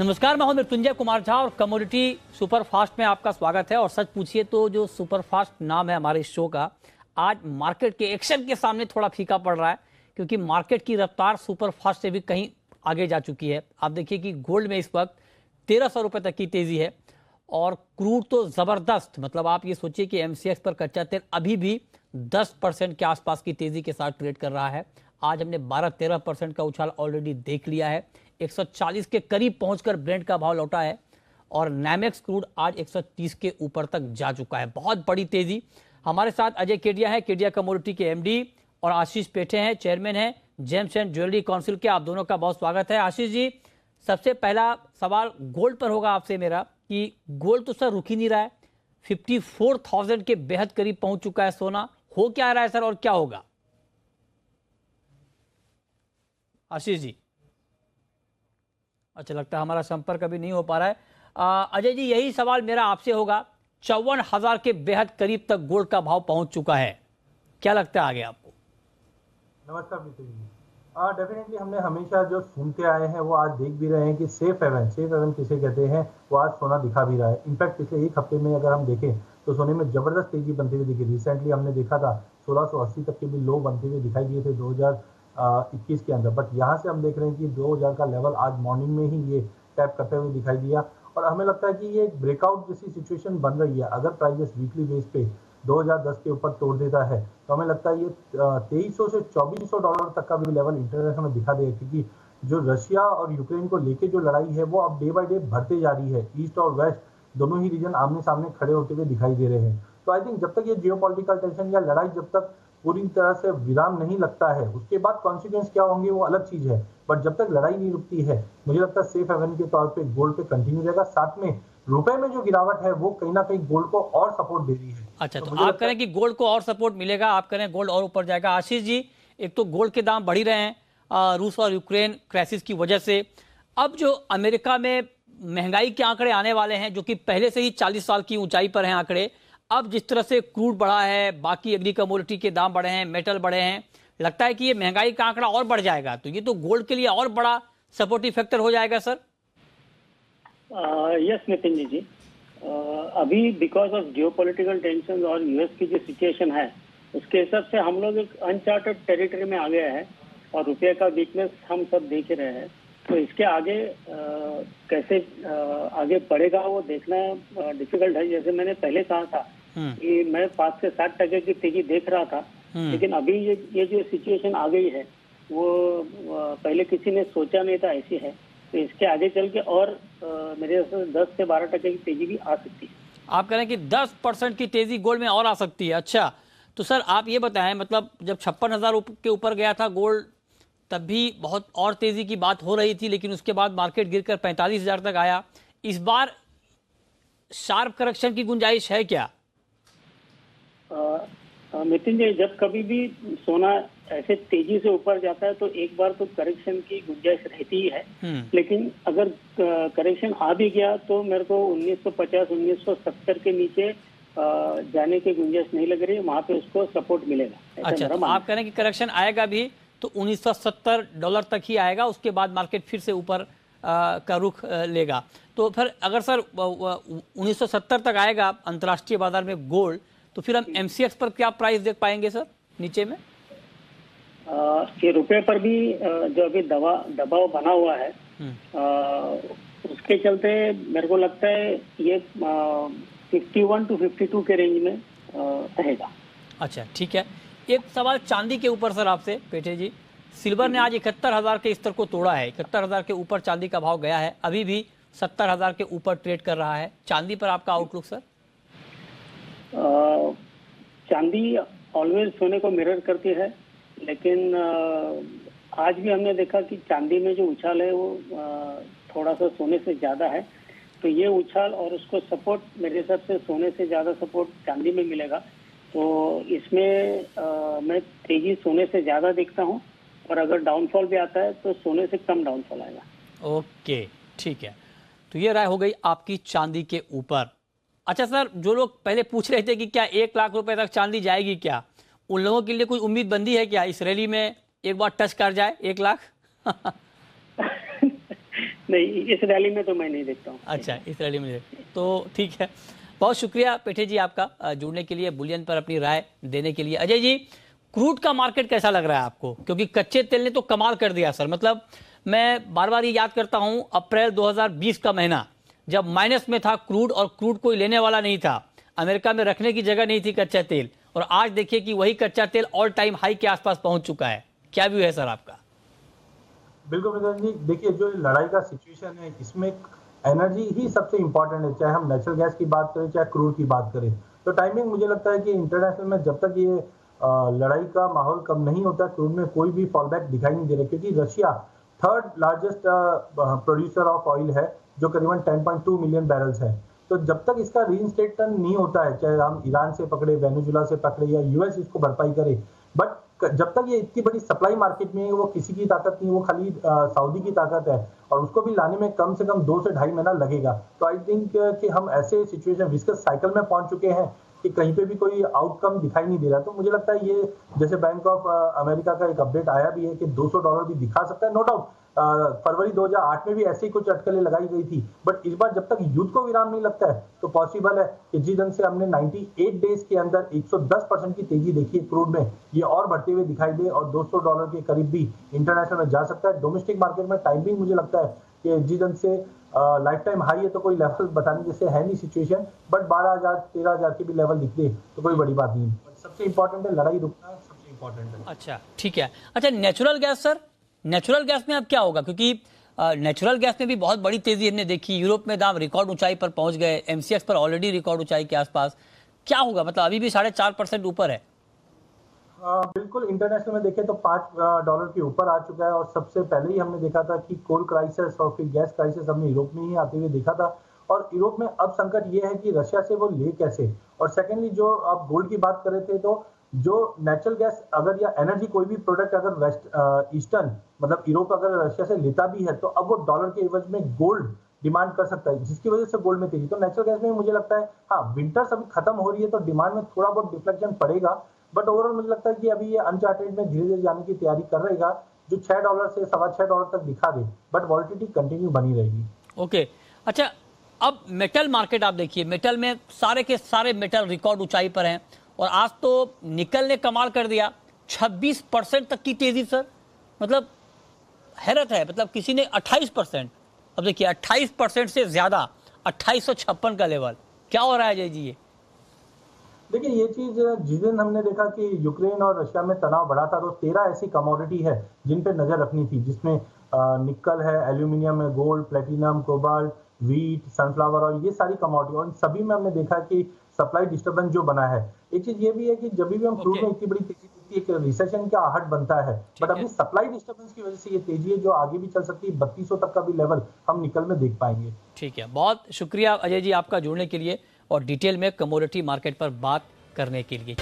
नमस्कार, मैं हूं मृत्युंजय कुमार झा और कमोडिटी सुपरफास्ट में आपका स्वागत है। और सच पूछिए तो जो सुपरफास्ट नाम है हमारे इस शो का, आज मार्केट के एक्शन के सामने थोड़ा फीका पड़ रहा है, क्योंकि मार्केट की रफ्तार सुपरफास्ट से भी कहीं आगे जा चुकी है। आप देखिए कि गोल्ड में इस वक्त 1300 रुपये तक की तेजी है और क्रूड तो ज़बरदस्त, मतलब आप ये सोचिए कि एमसीएक्स पर कच्चा तेल अभी भी 10% के आसपास की तेजी के साथ ट्रेड कर रहा है। आज हमने 12-13% का उछाल ऑलरेडी देख लिया है। 140 के करीब पहुंचकर ब्रेंट का भाव लौटा है और नामेक्स क्रूड आज 130 के ऊपर तक जा चुका है। बहुत बड़ी तेजी। हमारे साथ अजय केडिया है, केडिया कमोडिटी के एमडी, और आशीष पेठे हैं, चेयरमैन हैं जेम्स एंड ज्वेलरी काउंसिल के। आप दोनों का बहुत स्वागत है। आशीष जी, सबसे पहला सवाल गोल्ड पर होगा आपसे मेरा कि गोल्ड तो सर रुक ही नहीं रहा है, 54,000 के बेहद करीब पहुंच चुका है सोना। हो क्या रहा है सर और क्या होगा? आशीष जी, अच्छा लगता है हमारा संपर्क अभी नहीं हो पा रहा है। अजय जी, यही सवाल मेरा आपसे होगा। 54,000 के बेहद करीब तक गोल्ड का भाव पहुंच चुका है, क्या लगता है आगे आपको? नमस्कार मित्र जी। डेफिनेटली हमने हमेशा जो सुनते आए हैं वो आज देख भी रहे हैं कि सेफ हेवन किसे कहते हैं, वो आज सोना दिखा भी रहा है। इनफैक्ट पिछले एक हफ्ते में अगर हम देखें तो सोने में जबरदस्त तेजी बनती हुई दिखी। रिसेंटली हमने देखा था 1680 तक के भी लो बनते हुए दिखाई दिए थे 2021 के अंदर, बट यहाँ से हम देख रहे हैं कि 2000 का लेवल आज मॉर्निंग में ही ये टैप करते हुए दिखाई दिया। और हमें लगता है कि ये एक ब्रेकआउट जैसी सिचुएशन बन रही है। अगर प्राइजेस वीकली बेस पे 2010 के ऊपर तोड़ देता है तो हमें लगता है ये 2300 से 2400 डॉलर तक का भी लेवल इंटरनेशनल में दिखा देगा, क्योंकि जो रशिया और यूक्रेन को लेके जो लड़ाई है वो अब डे बाय डे बढ़ते जा रही है। ईस्ट और वेस्ट दोनों ही रीजन आमने सामने खड़े होते हुए दिखाई दे रहे हैं। तो आई थिंक जब तक ये जियोपॉलिटिकल टेंशन या लड़ाई जब तक पूरी तरह से विराम नहीं लगता है, उसके बाद कॉन्सिक्वेंस क्या होंगे वो अलग चीज है, बट जब तक लड़ाई नहीं रुकती है मुझे लगता है सेफ हेवन के तौर पे गोल्ड पे कंटिन्यू रहेगा। साथ में रुपए में जो गिरावट है वो कहीं ना कहीं गोल्ड को और सपोर्ट दे रही है। अच्छा, तो आप करें कि गोल्ड को और सपोर्ट मिलेगा, आप करें गोल्ड और ऊपर जाएगा। आशीष जी, एक तो गोल्ड के दाम बढ़ ही रहे हैं रूस और यूक्रेन क्राइसिस की वजह से। अब जो अमेरिका में महंगाई के आंकड़े आने वाले हैं, जो कि पहले से ही 40 साल की ऊंचाई पर हैं आंकड़े, अब जिस तरह से क्रूड बढ़ा है, बाकी एग्री कमोडिटी के दाम बढ़े हैं, मेटल बढ़े हैं, लगता है कि ये महंगाई का आंकड़ा और बढ़ जाएगा। तो ये तो गोल्ड के लिए और बड़ा सपोर्टिव फैक्टर हो जाएगा सर। यस नितिन जी, अभी बिकॉज ऑफ जियोपॉलिटिकल टेंशन और यूएस की जो सिचुएशन है उसके हिसाब से हम लोग एक अनचार्टेड टेरिटरी में आ गया है और रुपये का वीकनेस हम सब देख ही रहे हैं। तो इसके आगे कैसे आगे बढ़ेगा वो देखना डिफिकल्ट है। जैसे मैंने पहले कहा था कि मैं 5 से 7% की तेजी देख रहा था, लेकिन अभी ये जो सिचुएशन आ गई है वो पहले किसी ने सोचा नहीं था ऐसी है। तो इसके आगे चल के और मेरे हिसाब से 10 से 12% की तेजी भी आ सकती है। आप कह रहे हैं कि 10% की तेजी गोल्ड में और आ सकती है। अच्छा, तो सर आप ये बताएं, मतलब जब 56,000 के ऊपर गया था गोल्ड तब भी बहुत और तेजी की बात हो रही थी, लेकिन उसके बाद मार्केट गिरकर 45,000 तक आया। इस बार शार्प करेक्शन की गुंजाइश है क्या? नितिन जी, जब कभी भी सोना ऐसे तेजी से ऊपर जाता है तो एक बार तो करेक्शन की गुंजाइश रहती ही है, लेकिन अगर करेक्शन आ भी गया तो मेरे को 1950-1970 के नीचे जाने की गुंजाइश नहीं लग रही है। वहां पे उसको सपोर्ट मिलेगा। अच्छा, तो आप कह रहे हैं कि करेक्शन आएगा भी तो 1970 डॉलर तक ही आएगा, उसके बाद मार्केट फिर से ऊपर का रुख लेगा। तो फिर अगर सर 1970 तक आएगा अंतर्राष्ट्रीय बाजार में गोल्ड, तो फिर हम एमसीएक्स पर क्या प्राइस देख पाएंगे सर नीचे में? ये रुपए पर भी जो अभी दबाव बना हुआ है उसके चलते मेरे को लगता है ये 51 to 52 के रेंज में रहेगा। अच्छा, ठीक है। एक सवाल चांदी के ऊपर सर आपसे पेठे जी। सिल्वर ने आज 71,000 के स्तर को तोड़ा है, 71,000 के ऊपर चांदी का भाव गया है, अभी भी 70,000 के ऊपर ट्रेड कर रहा है। चांदी पर आपका आउटलुक सर? चांदी ऑलवेज सोने को मिरर करती है, लेकिन आज भी हमने देखा कि चांदी में जो उछाल है वो थोड़ा सा सोने से ज्यादा है। तो ये उछाल और उसको सपोर्ट मेरे हिसाब से सोने से ज्यादा सपोर्ट चांदी में मिलेगा। तो इसमें मैं तेजी सोने से ज्यादा देखता हूँ, और अगर डाउनफॉल भी आता है तो सोने से कम डाउनफॉल आएगा। ओके, ठीक है। तो ये राय हो गई आपकी चांदी के ऊपर। अच्छा सर, जो लोग पहले पूछ रहे थे कि क्या 1 लाख रुपए तक चांदी जाएगी क्या, उन लोगों के लिए कोई उम्मीद बंदी है क्या? इस रैली में एक बार टच कर जाए 1 लाख? नहीं, इस रैली में तो मैं नहीं देखता हूँ। अच्छा, इस रैली में तो ठीक है। बहुत शुक्रिया पेठे जी आपका जुड़ने के लिए, बुलियन पर अपनी राय देने के लिए। अजय जी, क्रूड का मार्केट कैसा लग रहा है आपको? क्योंकि कच्चे तेल ने तो कमाल कर दिया सर। मतलब मैं बार बार ये याद करता हूं, अप्रैल 2020 का महीना जब माइनस में था क्रूड, और क्रूड कोई लेने वाला नहीं था, अमेरिका में रखने की जगह नहीं थी कच्चा तेल, और आज देखिए कि वही कच्चा तेल ऑल टाइम हाई के आसपास पहुंच चुका है। क्या व्यू है सर आपका? बिल्कुल मिलन जी, देखिए जो लड़ाई का सिचुएशन है इसमें एनर्जी ही सबसे इंपॉर्टेंट है, चाहे हम नेचुरल गैस की बात करें चाहे क्रूड की बात करें। तो टाइमिंग मुझे लगता है कि इंटरनेशनल में जब तक ये लड़ाई का माहौल कम नहीं होता, क्रूड में कोई भी फॉलबैक दिखाई नहीं दे रहा, क्योंकि Russia third largest producer of oil है जो करीबन 10.2 मिलियन बैरल्स है। तो जब तक इसका रीइंस्टेटमेंट नहीं होता है, चाहे हम ईरान से पकड़े, वेनेजुला से पकड़े या यूएस इसको भरपाई करे, बट जब तक ये इतनी बड़ी सप्लाई मार्केट में है, वो किसी की ताकत नहीं, वो खाली सऊदी की ताकत है, और उसको भी लाने में कम से कम 2 से ढाई महीना लगेगा। तो आई थिंक कि हम ऐसे सिचुएशन विस्कस साइकिल में पहुंच चुके हैं कि कहीं पे भी कोई आउटकम दिखाई नहीं दे रहा। तो मुझे लगता है ये जैसे बैंक ऑफ अमेरिका का एक अपडेट आया भी है कि $200 भी दिखा सकता है। नो डाउट फरवरी 2008 में भी ऐसे ही कुछ अटकलें लगाई गई थी, बट इस बार जब तक युद्ध को विराम नहीं लगता है तो पॉसिबल है कि जिस ढंग से हमने 98 डेज के अंदर 110% की तेजी देखी है क्रूड में, ये और बढ़ते हुए दिखाई दे और $200 के करीब भी इंटरनेशनल में जा सकता है। डोमेस्टिक मार्केट में टाइमिंग मुझे लगता है कि जिस ढंग से लाइफ टाइम हाई है तो कोई लेवल बताने जैसे है नहीं सिचुएशन, बट 12,000 13,000 के भी लेवल दिखते तो कोई बड़ी बात नहीं। सबसे इंपॉर्टेंट है लड़ाई रुकना, सबसे इंपॉर्टेंट है। अच्छा ठीक है। अच्छा, natural gas sir, natural gas में अब क्या होगा? क्योंकि नेचुरल गैस में भी बहुत बड़ी तेजी हमने देखी, यूरोप में दाम रिकॉर्ड ऊंचाई पर पहुंच गए, एमसीएक्स पर ऑलरेडी रिकॉर्ड ऊंचाई के आसपास। क्या होगा? मतलब अभी भी 4.5% ऊपर है। बिल्कुल, इंटरनेशनल में देखें तो $5 के ऊपर आ चुका है, और सबसे पहले ही हमने देखा था कि कोल क्राइसिस और फिर गैस क्राइसिस हमने यूरोप में ही आते हुए देखा था। और यूरोप में अब संकट ये है कि रशिया से वो ले कैसे, और सेकेंडली जो आप गोल्ड की बात कर रहे थे, तो जो नेचुरल गैस अगर या एनर्जी कोई भी प्रोडक्ट अगर वेस्ट ईस्टर्न मतलब यूरोप अगर रशिया से लेता भी है, तो अब वो डॉलर के एवज में गोल्ड डिमांड कर सकता है, जिसकी वजह से गोल्ड में तेजी। तो नेचुरल गैस में मुझे लगता है हाँ, विंटर्स अभी खत्म हो रही है तो डिमांड में थोड़ा बहुत डिफ्लेक्शन पड़ेगा, बट ओवरऑल मुझे लगता है कि अभी ये अनचार्टेड में धीरे धीरे जाने की तैयारी कर रहेगा, जो $6 से $6.25 तक दिखा दे, बट वॉलिटिलिटी कंटिन्यू बनी रहेगी। ओके अच्छा, अब मेटल मार्केट आप देखिए, मेटल में सारे के सारे मेटल रिकॉर्ड ऊंचाई पर हैं, और आज तो निकल ने कमाल कर दिया, 26% तक की तेजी सर। मतलब हैरत है, मतलब किसी ने 28%, अब देखिए 28% से ज्यादा, 2856 का लेवल। क्या हो रहा है अजय जी ये? देखिए ये चीज जिस दिन हमने देखा कि यूक्रेन और रशिया में तनाव बढ़ा था, तो 13 ऐसी कमोडिटी है जिन पे नजर रखनी थी, जिसमें निकल है, एल्यूमिनियम है, gold, platinum, cobalt, wheat, sunflower, और ये सारी कमोडिटी, और सभी में हमने देखा कि सप्लाई डिस्टर्बेंस जो बना है। एक चीज ये भी है कि जब भी हम क्रूड में इतनी बड़ी तेजी दिखती है, एक रिसेशन का आहट बनता है, बट अभी सप्लाई डिस्टर्बेंस की वजह से ये तेजी है जो आगे भी चल सकती है। 3200 तक का भी लेवल हम निकल में देख पाएंगे। ठीक है, बहुत शुक्रिया अजय जी आपका जुड़ने के लिए और डिटेल में कमोडिटी मार्केट पर बात करने के लिए।